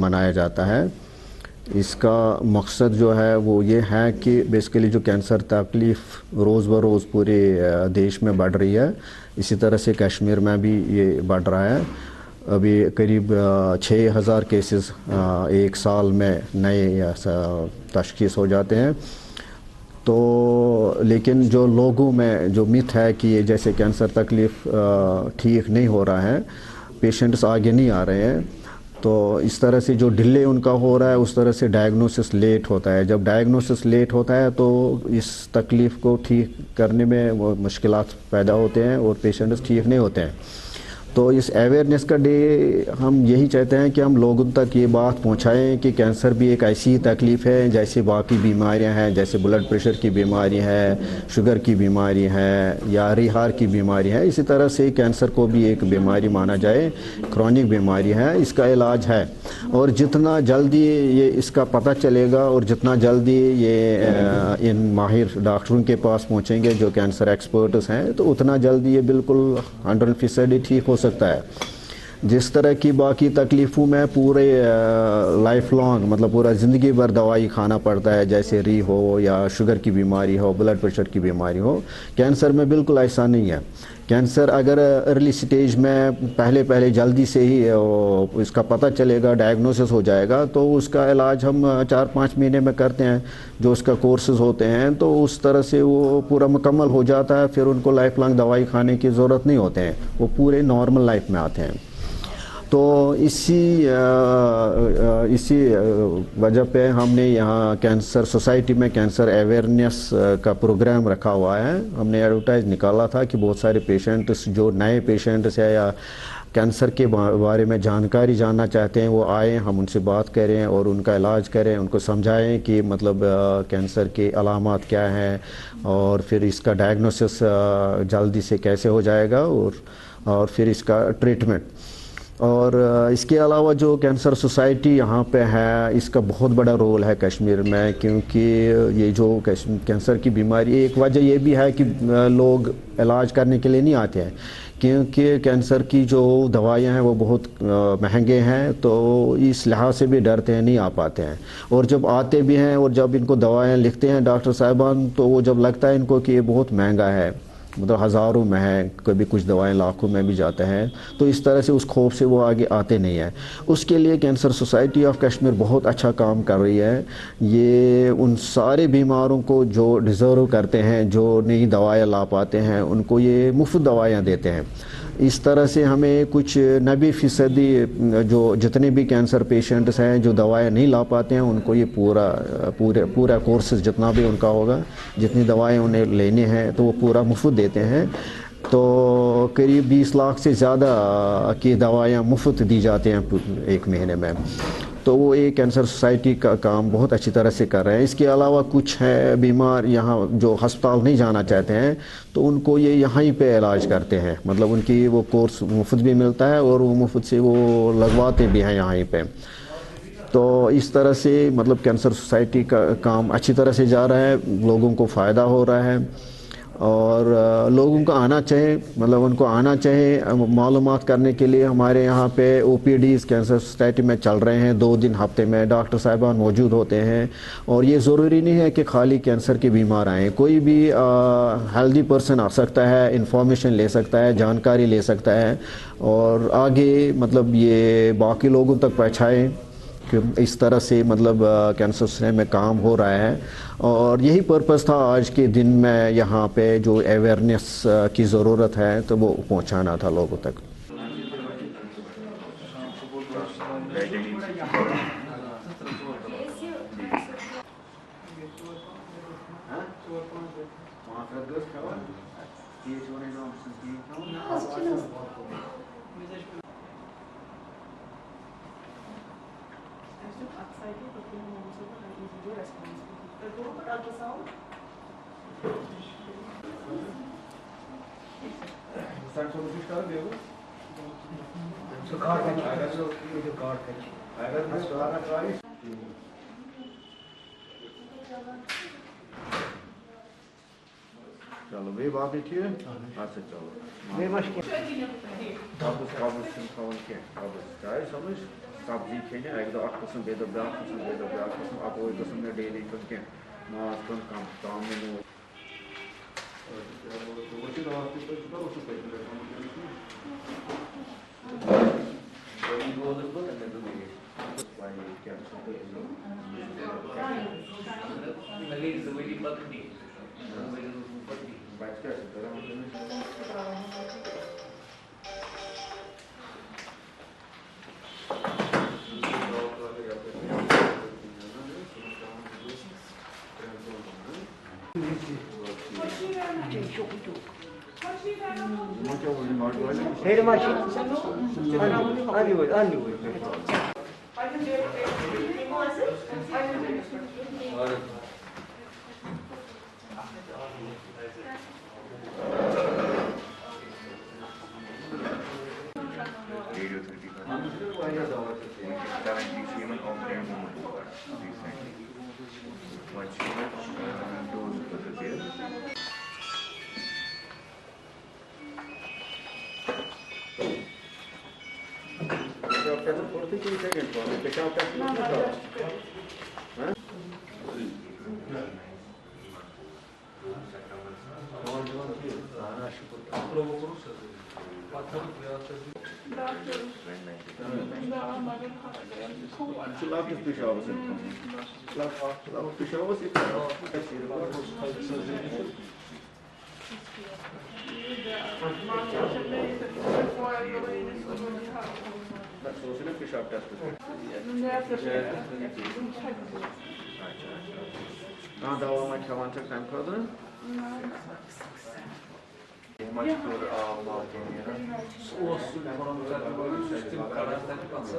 منایا جاتا ہے. اس کا مقصد جو ہے وہ یہ ہے کہ بیسیکلی جو کینسر تکلیف روز بروز پورے دیش میں بڑھ رہی ہے، اسی طرح سے کشمیر میں بھی یہ بڑھ رہا ہے. ابھی قریب 6,000 کیسز ایک سال میں نئے تشخیص ہو جاتے ہیں. تو لیکن جو لوگوں میں جو مت ہے کہ یہ جیسے کینسر تکلیف ٹھیک نہیں ہو رہا ہے، پیشنٹس آگے نہیں آ رہے ہیں، تو اس طرح سے جو ڈیلے ان کا ہو رہا ہے اس طرح سے ڈائگنوسس لیٹ ہوتا ہے. جب ڈائگنوسس لیٹ ہوتا ہے تو اس تکلیف کو ٹھیک کرنے میں وہ مشکلات پیدا ہوتے ہیں اور پیشنٹس ٹھیک نہیں ہوتے ہیں. تو اس اویئرنیس کا ڈے ہم یہی چاہتے ہیں کہ ہم لوگوں تک یہ بات پہنچائیں کہ کینسر بھی ایک ایسی تکلیف ہے جیسے باقی بیماریاں ہیں، جیسے بلڈ پریشر کی بیماری ہے، شوگر کی بیماری ہے یا ریہار کی بیماری ہے، اسی طرح سے کینسر کو بھی ایک بیماری مانا جائے، کرونک بیماری ہے. اس کا علاج ہے، اور جتنا جلدی یہ اس کا پتہ چلے گا اور جتنا جلدی یہ ان ماہر ڈاکٹروں کے پاس پہنچیں گے جو کینسر ایکسپرٹس ہیں، تو اتنا جلدی یہ بالکل 100% ٹھیک ہو سکتا ہے. جس طرح کی باقی تکلیفوں میں پورے لائف لانگ مطلب پورا زندگی بھر دوائی کھانا پڑتا ہے، جیسے ری ہو یا شوگر کی بیماری ہو، بلڈ پریشر کی بیماری ہو، کینسر میں بالکل ایسا نہیں ہے. کینسر اگر ارلی سٹیج میں پہلے جلدی سے ہی اس کا پتہ چلے گا، ڈائگنوسس ہو جائے گا، تو اس کا علاج ہم 4-5 مہینے میں کرتے ہیں جو اس کا کورسز ہوتے ہیں. تو اس طرح سے وہ پورا مکمل ہو جاتا ہے، پھر ان کو لائف لانگ دوائی کھانے کی ضرورت نہیں ہوتے ہیں، وہ پورے نارمل لائف میں آتے ہیں. تو اسی وجہ پہ ہم نے یہاں کینسر سوسائٹی میں کینسر اویئرنیس کا پروگرام رکھا ہوا ہے. ہم نے ایڈورٹائز نکالا تھا کہ بہت سارے پیشنٹس جو نئے پیشنٹس ہیں یا کینسر کے بارے میں جانکاری جاننا چاہتے ہیں وہ آئیں، ہم ان سے بات کریں اور ان کا علاج کریں، ان کو سمجھائیں کہ مطلب کینسر کے علامات کیا ہیں اور پھر اس کا ڈائگنوسس جلدی سے کیسے ہو جائے گا اور پھر اس کا ٹریٹمنٹ. اور اس کے علاوہ جو کینسر سوسائٹی یہاں پہ ہے، اس کا بہت بڑا رول ہے کشمیر میں، کیونکہ یہ جو کینسر کی بیماری، ایک وجہ یہ بھی ہے کہ لوگ علاج کرنے کے لیے نہیں آتے ہیں، کیونکہ کینسر کی جو دوائیاں ہیں وہ بہت مہنگے ہیں، تو اس لحاظ سے بھی ڈرتے ہیں، نہیں آ پاتے ہیں. اور جب آتے بھی ہیں اور جب ان کو دوائیاں لکھتے ہیں ڈاکٹر صاحبان، تو وہ جب لگتا ہے ان کو کہ یہ بہت مہنگا ہے، مطلب ہزاروں میں ہے، کبھی کچھ دوائیں لاکھوں میں بھی جاتے ہیں، تو اس طرح سے اس خوف سے وہ آگے آتے نہیں ہیں. اس کے لیے کینسر سوسائٹی آف کشمیر بہت اچھا کام کر رہی ہے. یہ ان سارے بیماروں کو جو ڈیزرو کرتے ہیں، جو نئی دوائیں لا پاتے ہیں، ان کو یہ مفت دوائیاں دیتے ہیں. اس طرح سے ہمیں کچھ 90% جو جتنے بھی کینسر پیشنٹس ہیں جو دوائیں نہیں لا پاتے ہیں، ان کو یہ پورا کورسز جتنا بھی ان کا ہوگا، جتنی دوائیں انہیں لینے ہیں تو وہ پورا مفت دیتے ہیں. تو قریب 20 لاکھ سے زیادہ کی دوائیاں مفت دی جاتی ہیں ایک مہینے میں. تو وہ ایک کینسر سوسائٹی کا کام بہت اچھی طرح سے کر رہے ہیں. اس کے علاوہ کچھ ہے بیمار یہاں جو ہسپتال نہیں جانا چاہتے ہیں، تو ان کو یہ یہاں ہی پہ علاج کرتے ہیں، مطلب ان کی وہ کورس مفت بھی ملتا ہے اور وہ مفت سے وہ لگواتے بھی ہیں یہاں ہی پہ. تو اس طرح سے مطلب کینسر سوسائٹی کا کام اچھی طرح سے جا رہا ہے، لوگوں کو فائدہ ہو رہا ہے. اور لوگوں کو آنا چاہے، مطلب ان کو آنا چاہے معلومات کرنے کے لیے. ہمارے یہاں پہ OPDs کینسر سوسائٹی میں چل رہے ہیں، 2 دن ہفتے میں ڈاکٹر صاحبان موجود ہوتے ہیں. اور یہ ضروری نہیں ہے کہ خالی کینسر کے بیمار آئیں، کوئی بھی ہیلدی پرسن آ سکتا ہے، انفارمیشن لے سکتا ہے، جانکاری لے سکتا ہے، اور آگے مطلب یہ باقی لوگوں تک پہنچائیں کہ اس طرح سے مطلب کینسر سوسائٹی میں کام ہو رہا ہے. اور یہی پرپس تھا آج کے دن میں یہاں پہ جو اویئرنیس کی ضرورت ہے تو وہ پہنچانا تھا لوگوں تک. چلو بیٚیہِ باقٕے ٹھیٖک؟ اچھا چلو. قبض چھُنہٕ تھاوُن کینٛہہ، قبض آیہِ سمجھ؟ سبزی کھیٚنہِ اَکہِ دۄہ اکھ قٕسٕم بیٚیہِ دۄہ بیٛاکھ قٕسٕم بیٚیہِ دۄہ بیٛاکھ قٕسٕم اَکوے قٕسٕم نہٕ ڈیلی کھیوٚن کینٛہہ ماز کھیوٚن کم ژامنہِ بچہِ کیٛاہ چھِ کران Hele maçı. Hadi buyur, hadi buyur. Laftes Bischofs sind. Laftes Bischofs ist Devamlı kavançak time kadın. Maçtur ağlar geliyor. Olsun konular böyle üstün karakter kalsa.